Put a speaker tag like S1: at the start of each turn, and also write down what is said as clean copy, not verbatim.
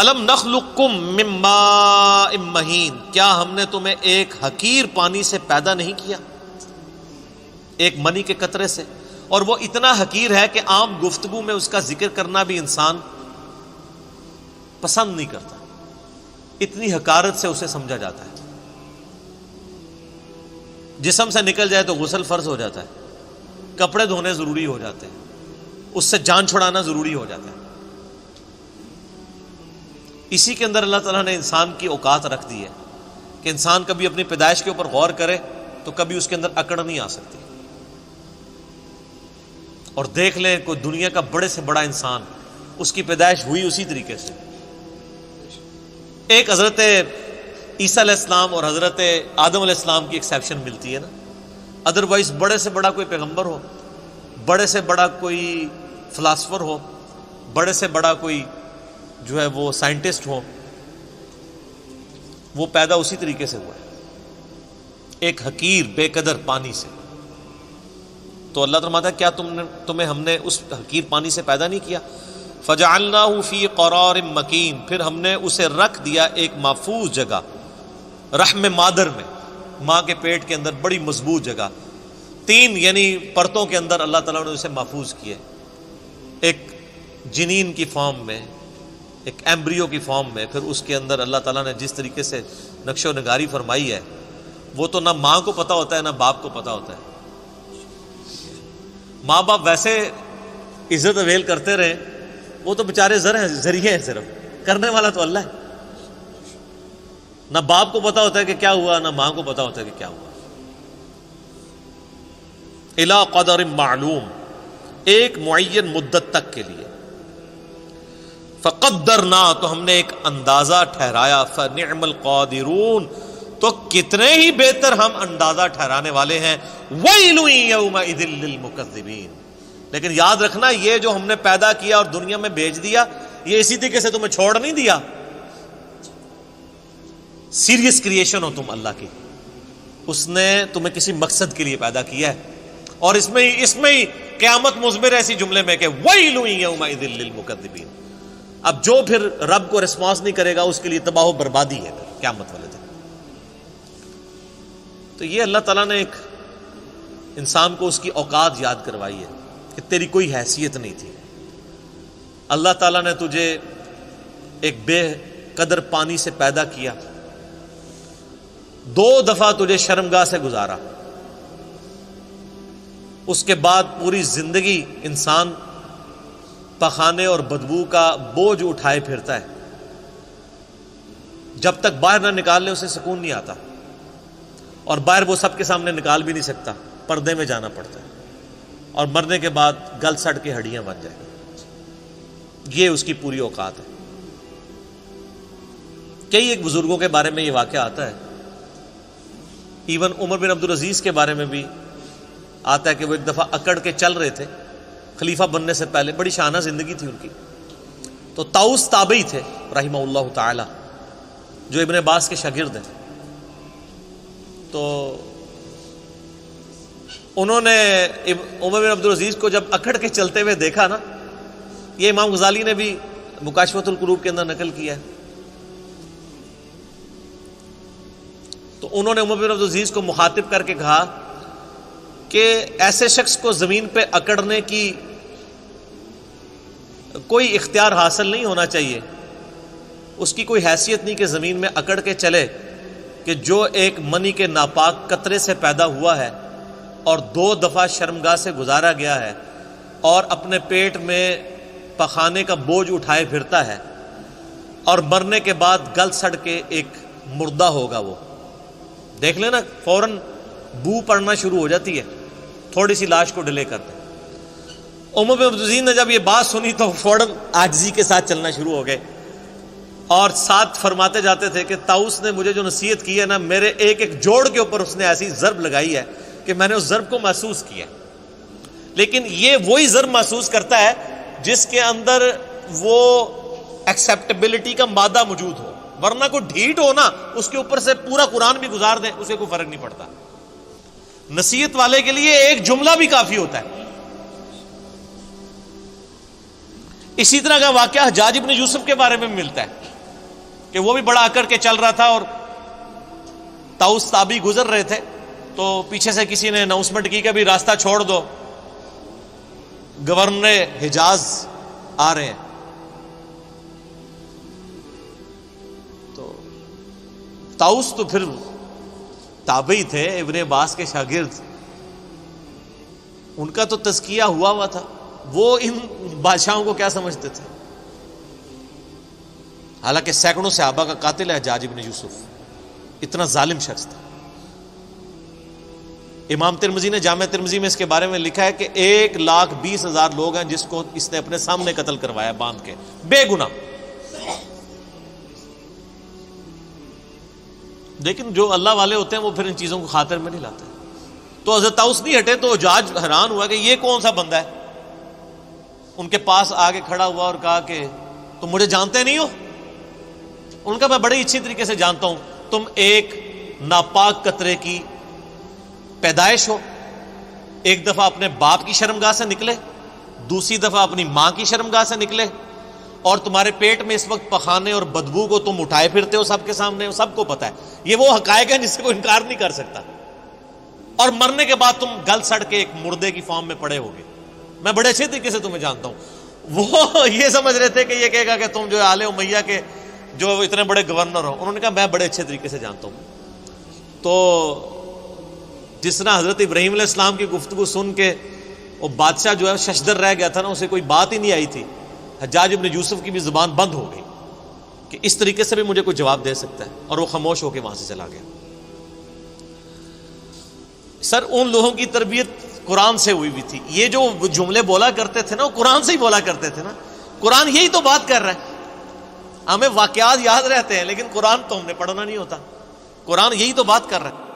S1: الم نخلقکم من ماء مہین، کیا ہم نے تمہیں ایک حقیر پانی سے پیدا نہیں کیا، ایک منی کے قطرے سے، اور وہ اتنا حقیر ہے کہ عام گفتگو میں اس کا ذکر کرنا بھی انسان پسند نہیں کرتا، اتنی حقارت سے اسے سمجھا جاتا ہے۔ جسم سے نکل جائے تو غسل فرض ہو جاتا ہے، کپڑے دھونے ضروری ہو جاتے ہیں، اس سے جان چھڑانا ضروری ہو جاتا ہے۔ اسی کے اندر اللہ تعالیٰ نے انسان کی اوقات رکھ دی ہے کہ انسان کبھی اپنی پیدائش کے اوپر غور کرے تو کبھی اس کے اندر اکڑ نہیں آ سکتی۔ اور دیکھ لیں کوئی دنیا کا بڑے سے بڑا انسان، اس کی پیدائش ہوئی اسی طریقے سے۔ ایک حضرت عیسیٰ علیہ السلام اور حضرت آدم علیہ السلام کی ایکسیپشن ملتی ہے نا، ادروائز بڑے سے بڑا کوئی پیغمبر ہو، بڑے سے بڑا کوئی فلاسفر ہو، بڑے سے بڑا کوئی جو ہے وہ سائنٹسٹ ہو، وہ پیدا اسی طریقے سے ہوا ہے، ایک حقیر بے قدر پانی سے۔ تو اللہ فرماتا ہے کیا تمہیں ہم نے اس حقیر پانی سے پیدا نہیں کیا؟ فجعلناہ فی قرار مکین، پھر ہم نے اسے رکھ دیا ایک محفوظ جگہ، رحم مادر میں، ماں کے پیٹ کے اندر بڑی مضبوط جگہ، 3 یعنی پرتوں کے اندر اللہ تعالیٰ نے اسے محفوظ کیا، ایک جنین کی فارم میں، ایک ایمبریو کی فارم میں، پھر اس کے اندر اللہ تعالیٰ نے جس طریقے سے نقش و نگاری فرمائی ہے وہ تو نہ ماں کو پتہ ہوتا ہے نہ باپ کو پتہ ہوتا ہے۔ ماں باپ ویسے عزت اویل کرتے رہے، وہ تو بیچارے ذریعے ہیں، صرف کرنے والا تو اللہ ہے۔ نہ باپ کو پتہ ہوتا ہے کہ کیا ہوا، نہ ماں کو پتہ ہوتا ہے کہ کیا ہوا۔ الی قدر معلوم، ایک معین مدت تک کے لیے۔ فقدرنا، تو ہم نے ایک اندازہ ٹھہرایا، فنعم القادرون، تو کتنے ہی بہتر ہم اندازہ ٹھہرانے والے ہیں۔ ویل یومئذ للمکذبین، لیکن یاد رکھنا یہ جو ہم نے پیدا کیا اور دنیا میں بھیج دیا، یہ اسی طریقے سے تمہیں چھوڑ نہیں دیا۔ سیریس کریشن ہو تم اللہ کی، اس نے تمہیں کسی مقصد کے لیے پیدا کیا ہے، اور اس میں ہی قیامت مضمر ایسی جملے میں کہ ویل یومئذ للمکذبین۔ اب جو پھر رب کو ریسپانس نہیں کرے گا اس کے لیے تباہ و بربادی ہے قیامت والے دن۔ تو یہ اللہ تعالیٰ نے ایک انسان کو اس کی اوقات یاد کروائی ہے کہ تیری کوئی حیثیت نہیں تھی۔ اللہ تعالیٰ نے تجھے ایک بے قدر پانی سے پیدا کیا، 2 دفعہ تجھے شرمگاہ سے گزارا، اس کے بعد پوری زندگی انسان پخانے اور بدبو کا بوجھ اٹھائے پھرتا ہے، جب تک باہر نہ نکال لے اسے سکون نہیں آتا، اور باہر وہ سب کے سامنے نکال بھی نہیں سکتا، پردے میں جانا پڑتا ہے، اور مرنے کے بعد گل سڑ کے ہڈیاں بن جائیں گی۔ یہ اس کی پوری اوقات ہے۔ کئی ایک بزرگوں کے بارے میں یہ واقعہ آتا ہے، ایون عمر بن عبدالعزیز کے بارے میں بھی آتا ہے کہ وہ ایک دفعہ اکڑ کے چل رہے تھے خلیفہ بننے سے پہلے، بڑی شانہ زندگی تھی ان کی۔ تو طاؤس تابعی تھے رحمہ اللہ تعالی، جو ابن عباس کے شاگرد ہیں۔ تو انہوں نے عمر بن عبدالعزیز کو جب اکڑ کے چلتے ہوئے دیکھا نا، یہ امام غزالی نے بھی مکاشفۃ القلوب کے اندر نقل کیا ہے، تو انہوں نے عمر بن عبدالعزیز کو مخاطب کر کے کہا کہ ایسے شخص کو زمین پہ اکڑنے کی کوئی اختیار حاصل نہیں ہونا چاہیے، اس کی کوئی حیثیت نہیں کہ زمین میں اکڑ کے چلے، کہ جو ایک منی کے ناپاک قطرے سے پیدا ہوا ہے اور 2 دفعہ شرمگاہ سے گزارا گیا ہے، اور اپنے پیٹ میں پخانے کا بوجھ اٹھائے پھرتا ہے، اور مرنے کے بعد گل سڑ کے ایک مردہ ہوگا۔ وہ دیکھ لینا فوراً بو پڑنا شروع ہو جاتی ہے، تھوڑی سی لاش کو ڈیلے کرتے ہیں۔ عمر بن عبدالعزیز نے جب یہ بات سنی تو فوراً عاجزی کے ساتھ چلنا شروع ہو گئے، اور ساتھ فرماتے جاتے تھے کہ طاؤس نے مجھے جو نصیحت کی ہے نا، میرے ایک ایک جوڑ کے اوپر اس نے ایسی ضرب لگائی ہے کہ میں نے اس ضرب کو محسوس کیا۔ لیکن یہ وہی ضرب محسوس کرتا ہے جس کے اندر وہ ایکسیپٹیبلٹی کا مادہ موجود ہو، ورنہ کوئی ڈھیٹ ہو نا، اس کے اوپر سے پورا قرآن بھی گزار دیں اسے کوئی فرق نہیں پڑتا۔ نصیحت والے کے لیے ایک جملہ بھی کافی ہوتا ہے۔ اسی طرح کا واقعہ حجاج ابن یوسف کے بارے میں ملتا ہے۔ کہ وہ بھی بڑا اکڑ کے چل رہا تھا اور طاؤس تابی گزر رہے تھے تو پیچھے سے کسی نے اناؤنسمنٹ کی کہ ابھی راستہ چھوڑ دو، گورنر حجاز آ رہے ہیں۔ تو طاؤس تو پھر تابعی تھے، ابن عباس کے شاگرد، ان کا تو تزکیہ ہوا تھا، وہ ان بادشاہوں کو کیا سمجھتے تھے؟ حالانکہ سینکڑوں صحابہ کا قاتل ہے حجاج ابن یوسف، اتنا ظالم شخص تھا۔ امام ترمذی نے جامع ترمذی میں اس کے بارے میں لکھا ہے کہ 1,20,000 لوگ ہیں جس کو اس نے اپنے سامنے قتل کروایا باندھ کے، بے گناہ۔ لیکن جو اللہ والے ہوتے ہیں وہ پھر ان چیزوں کو خاطر میں نہیں لاتے۔ تو حضرت طاؤس نہیں ہٹے تو حجاج حیران ہوا کہ یہ کون سا بندہ ہے۔ ان کے پاس آگے کھڑا ہوا اور کہا کہ تم مجھے جانتے نہیں ہو؟ ان کا میں بڑی اچھی طریقے سے جانتا ہوں، تم ایک ناپاک قطرے کی پیدائش ہو، ایک دفعہ اپنے باپ کی شرمگاہ سے نکلے، دوسری دفعہ اپنی ماں کی شرمگاہ سے نکلے، اور تمہارے پیٹ میں اس وقت پخانے اور بدبو کو تم اٹھائے پھرتے ہو سب کے سامنے، سب کو پتہ ہے۔ یہ وہ حقائق ہیں جس سے کوئی انکار نہیں کر سکتا۔ اور مرنے کے بعد تم گل سڑ کے ایک مردے کی فارم میں پڑے ہوگے، میں بڑے اچھے طریقے سے تمہیں جانتا ہوں۔ وہ یہ سمجھ رہے تھے کہ یہ کہے گا کہ تم جو آل امیہ کے جو اتنے بڑے گورنر ہو، انہوں نے کہا میں بڑے اچھے طریقے سے جانتا ہوں۔ تو جس طرح حضرت ابراہیم علیہ السلام کی گفتگو سن کے وہ بادشاہ جو ہے ششدر رہ گیا تھا نا، اسے کوئی بات ہی نہیں آئی تھی، حجاج ابن یوسف کی بھی زبان بند ہو گئی کہ اس طریقے سے بھی مجھے کوئی جواب دے سکتا ہے، اور وہ خاموش ہو کے وہاں سے چلا گیا۔ سر ان لوگوں کی تربیت قرآن سے ہوئی بھی تھی، یہ جو جملے بولا کرتے تھے نا وہ قرآن سے ہی بولا کرتے تھے نا۔ قرآن یہی تو بات کر رہا ہے، ہمیں واقعات یاد رہتے ہیں لیکن قرآن تو ہم نے پڑھنا نہیں ہوتا، قرآن یہی تو بات کر رہا ہے۔